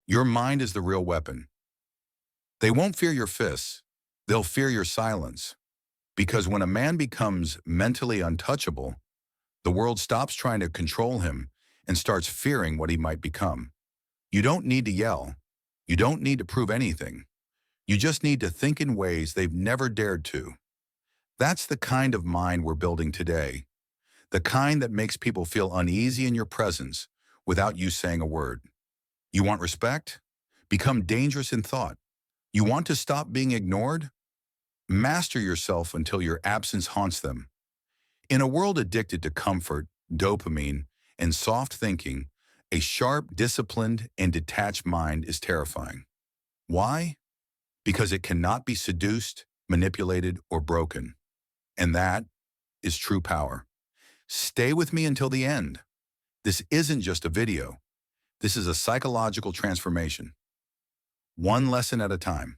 Your mind is the real weapon. They won't fear your fists. They'll fear your silence. Because when a man becomes mentally untouchable, the world stops trying to control him and starts fearing what he might become. You don't need to yell. You don't need to prove anything. You just need to think in ways they've never dared to. That's the kind of mind we're building today. The kind that makes people feel uneasy in your presence without you saying a word. You want respect? Become dangerous in thought. You want to stop being ignored? Master yourself until your absence haunts them. In a world addicted to comfort, dopamine, and soft thinking, a sharp, disciplined, and detached mind is terrifying. Why? Because it cannot be seduced, manipulated, or broken. And that is true power. Stay with me until the end. This isn't just a video. This is a psychological transformation. One lesson at a time.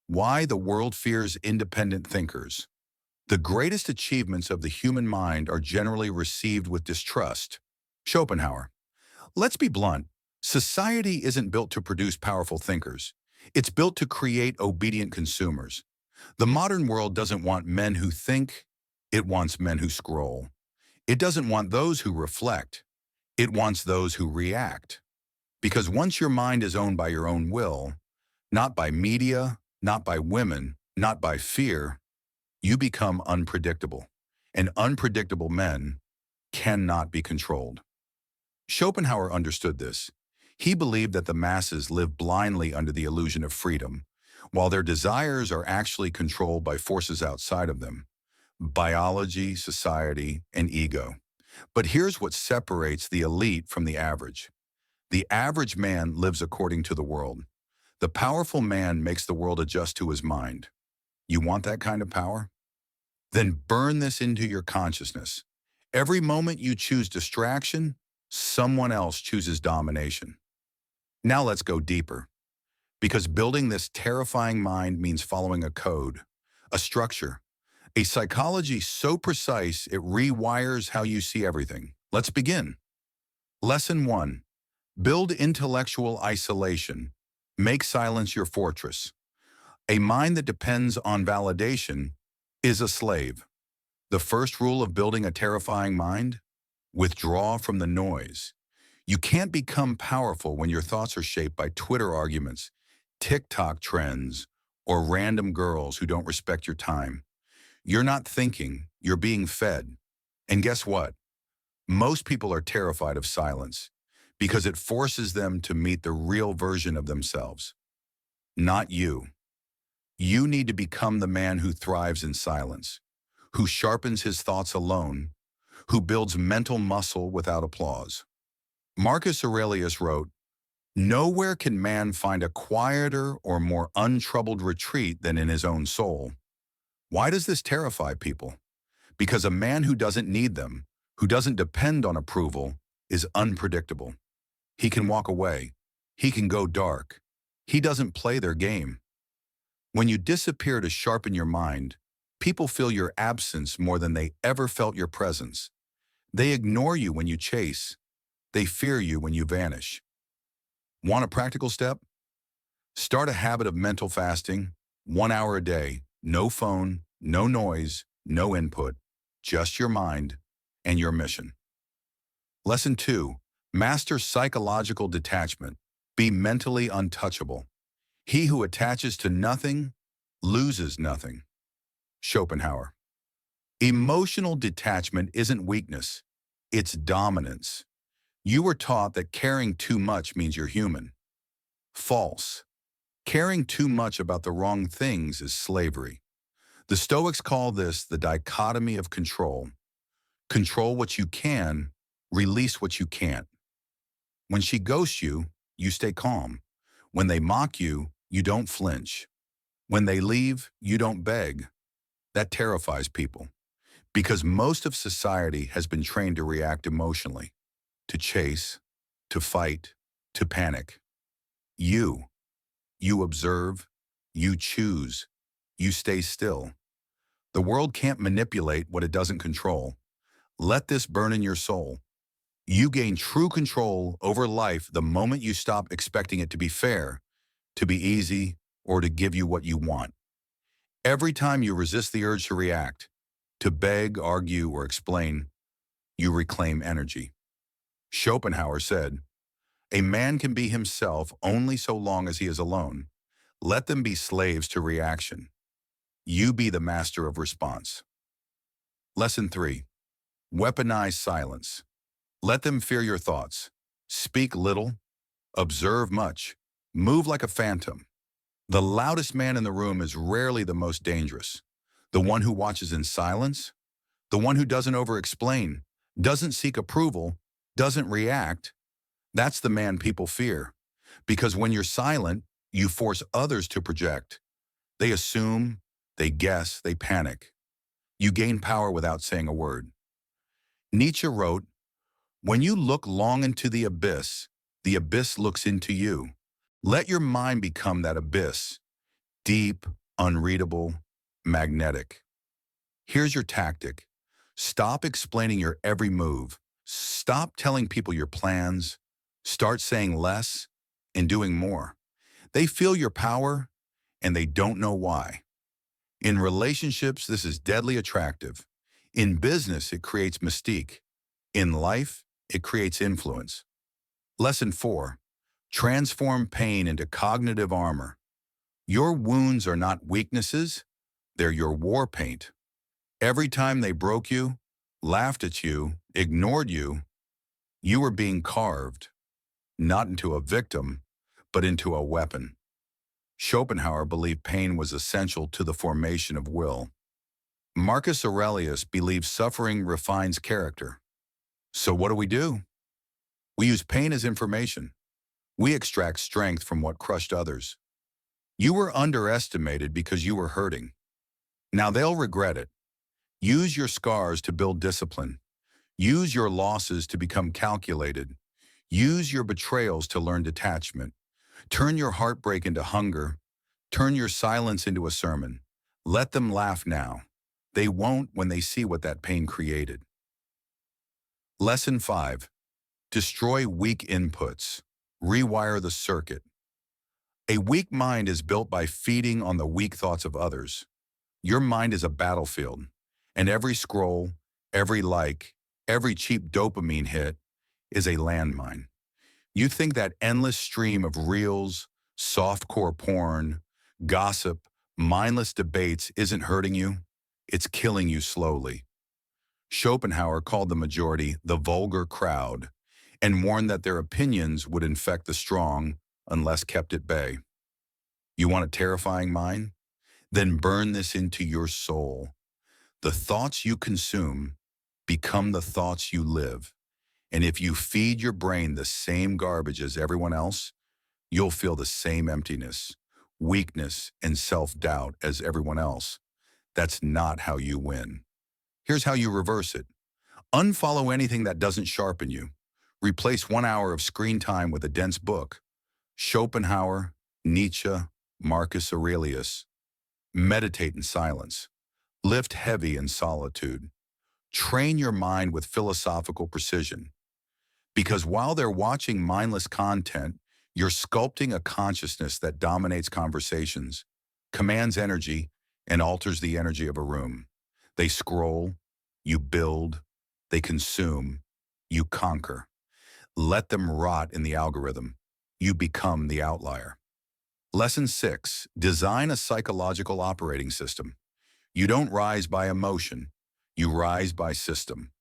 Why the world fears independent thinkers. The greatest achievements of the human mind are generally received with distrust. Schopenhauer. Let's be blunt. Society isn't built to produce powerful thinkers. It's built to create obedient consumers. The modern world doesn't want men who think. It wants men who scroll. It doesn't want those who reflect. It wants those who react. Because once your mind is owned by your own will, not by media, not by women, not by fear, you become unpredictable. And unpredictable men cannot be controlled. Schopenhauer understood this. He believed that the masses live blindly under the illusion of freedom, while their desires are actually controlled by forces outside of them: biology, society, and ego. But here's what separates the elite from the average. The average man lives according to the world. The powerful man makes the world adjust to his mind. You want that kind of power? Then burn this into your consciousness. Every moment you choose distraction, someone else chooses domination. Now let's go deeper. Because building this terrifying mind means following a code, a structure, a psychology so precise it rewires how you see everything. Let's begin. Lesson 1. Build intellectual isolation. Make silence your fortress. A mind that depends on validation is a slave. The first rule of building a terrifying mind? Withdraw from the noise. You can't become powerful when your thoughts are shaped by Twitter arguments, TikTok trends, or random girls who don't respect your time. You're not thinking, you're being fed. And guess what? Most people are terrified of silence because it forces them to meet the real version of themselves. Not you. You need to become the man who thrives in silence, who sharpens his thoughts alone, who builds mental muscle without applause. Marcus Aurelius wrote, "Nowhere can man find a quieter or more untroubled retreat than in his own soul." Why does this terrify people? Because a man who doesn't need them, who doesn't depend on approval, is unpredictable. He can walk away. He can go dark. He doesn't play their game. When you disappear to sharpen your mind, people feel your absence more than they ever felt your presence. They ignore you when you chase. They fear you when you vanish. Want a practical step? Start a habit of mental fasting, 1 hour a day, no phone, no noise, no input, just your mind and your mission. Lesson 2, master psychological detachment. Be mentally untouchable. He who attaches to nothing loses nothing. Schopenhauer. Emotional detachment isn't weakness, it's dominance. You were taught that caring too much means you're human. False. Caring too much about the wrong things is slavery. The Stoics call this the dichotomy of control. Control what you can, release what you can't. When she ghosts you, you stay calm. When they mock you, you don't flinch. When they leave, you don't beg. That terrifies people. Because most of society has been trained to react emotionally, to chase, to fight, to panic. You observe, you choose, you stay still. The world can't manipulate what it doesn't control. Let this burn in your soul. You gain true control over life the moment you stop expecting it to be fair, to be easy, or to give you what you want. Every time you resist the urge to react, to beg, argue, or explain, you reclaim energy. Schopenhauer said, "A man can be himself only so long as he is alone. Let them be slaves to reaction. You be the master of response." Lesson 3. Weaponize silence. Let them fear your thoughts. Speak little, observe much, move like a phantom. The loudest man in the room is rarely the most dangerous. The one who watches in silence, the one who doesn't over-explain, doesn't seek approval, doesn't react, that's the man people fear. Because when you're silent, you force others to project. They assume, they guess, they panic. You gain power without saying a word. Nietzsche wrote, "When you look long into the abyss looks into you. Let your mind become that abyss, deep, unreadable, magnetic." Here's your tactic. Stop explaining your every move. Stop telling people your plans. Start saying less and doing more. They feel your power and they don't know why. In relationships, this is deadly attractive. In business, it creates mystique. In life, it creates influence. Lesson 4. Transform pain into cognitive armor. Your wounds are not weaknesses, they're your war paint. Every time they broke you, laughed at you, ignored you, you were being carved, not into a victim, but into a weapon. Schopenhauer believed pain was essential to the formation of will. Marcus Aurelius believed suffering refines character. So what do? We use pain as information. We extract strength from what crushed others. You were underestimated because you were hurting. Now they'll regret it. Use your scars to build discipline. Use your losses to become calculated. Use your betrayals to learn detachment. Turn your heartbreak into hunger. Turn your silence into a sermon. Let them laugh now. They won't when they see what that pain created. Lesson 5. Destroy weak inputs. Rewire the circuit. A weak mind is built by feeding on the weak thoughts of others. Your mind is a battlefield, and every scroll, every like, every cheap dopamine hit is a landmine. You think that endless stream of reels, softcore porn, gossip, mindless debates isn't hurting you? It's killing you slowly. Schopenhauer called the majority the vulgar crowd and warned that their opinions would infect the strong unless kept at bay. You want a terrifying mind? Then burn this into your soul. The thoughts you consume become the thoughts you live. And if you feed your brain the same garbage as everyone else, you'll feel the same emptiness, weakness, and self-doubt as everyone else. That's not how you win. Here's how you reverse it. Unfollow anything that doesn't sharpen you. Replace 1 hour of screen time with a dense book. Schopenhauer, Nietzsche, Marcus Aurelius. Meditate in silence. Lift heavy in solitude. Train your mind with philosophical precision. Because while they're watching mindless content, you're sculpting a consciousness that dominates conversations, commands energy, and alters the energy of a room. They scroll, you build, they consume, you conquer. Let them rot in the algorithm. You become the outlier. Lesson 6. Design a psychological operating system. You don't rise by emotion. You rise by system.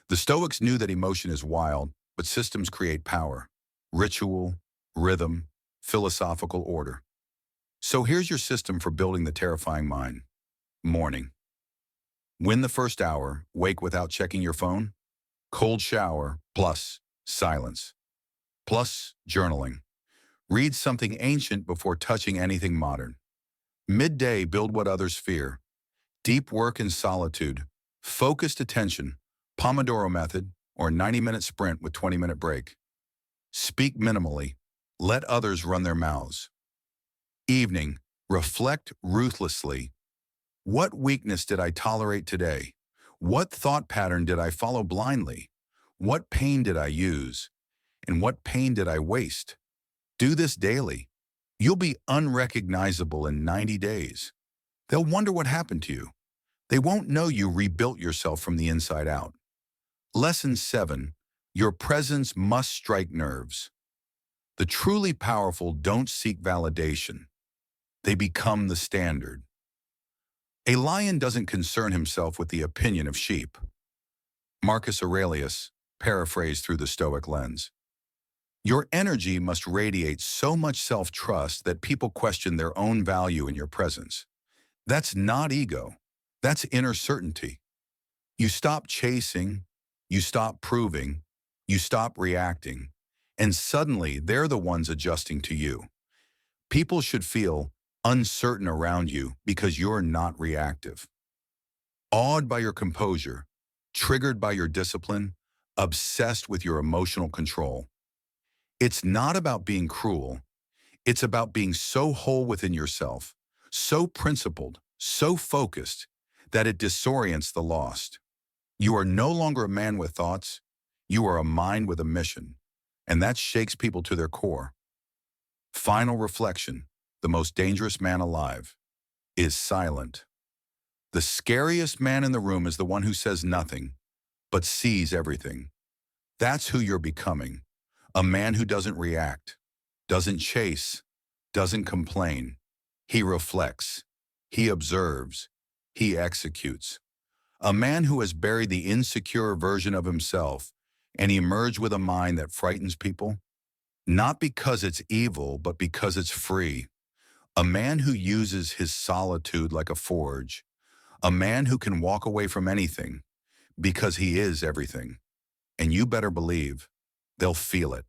The Stoics knew that emotion is wild, but systems create power, ritual, rhythm, philosophical order. So here's your system for building the terrifying mind. Morning. Win the first hour, wake without checking your phone. Cold shower, plus silence. Plus journaling. Read something ancient before touching anything modern. Midday, build what others fear. Deep work in solitude. Focused attention. Pomodoro method, or 90-minute sprint with 20-minute break. Speak minimally. Let others run their mouths. Evening. Reflect ruthlessly. What weakness did I tolerate today? What thought pattern did I follow blindly? What pain did I use? And what pain did I waste? Do this daily. You'll be unrecognizable in 90 days. They'll wonder what happened to you. They won't know you rebuilt yourself from the inside out. Lesson 7. Your presence must strike nerves. The truly powerful don't seek validation. They become the standard. A lion doesn't concern himself with the opinion of sheep. Marcus Aurelius, paraphrased through the Stoic lens. Your energy must radiate so much self-trust that people question their own value in your presence. That's not ego. That's inner certainty. You stop chasing, you stop proving, you stop reacting, and suddenly they're the ones adjusting to you. People should feel uncertain around you because you're not reactive. Awed by your composure, triggered by your discipline, obsessed with your emotional control. It's not about being cruel. It's about being so whole within yourself, so principled, so focused, that it disorients the lost. You are no longer a man with thoughts. You are a mind with a mission, and that shakes people to their core. Final reflection: the most dangerous man alive is silent. The scariest man in the room is the one who says nothing, but sees everything. That's who you're becoming. A man who doesn't react, doesn't chase, doesn't complain. He reflects. He observes. He executes. A man who has buried the insecure version of himself and emerged with a mind that frightens people, not because it's evil, but because it's free. A man who uses his solitude like a forge. A man who can walk away from anything because he is everything. And you better believe they'll feel it.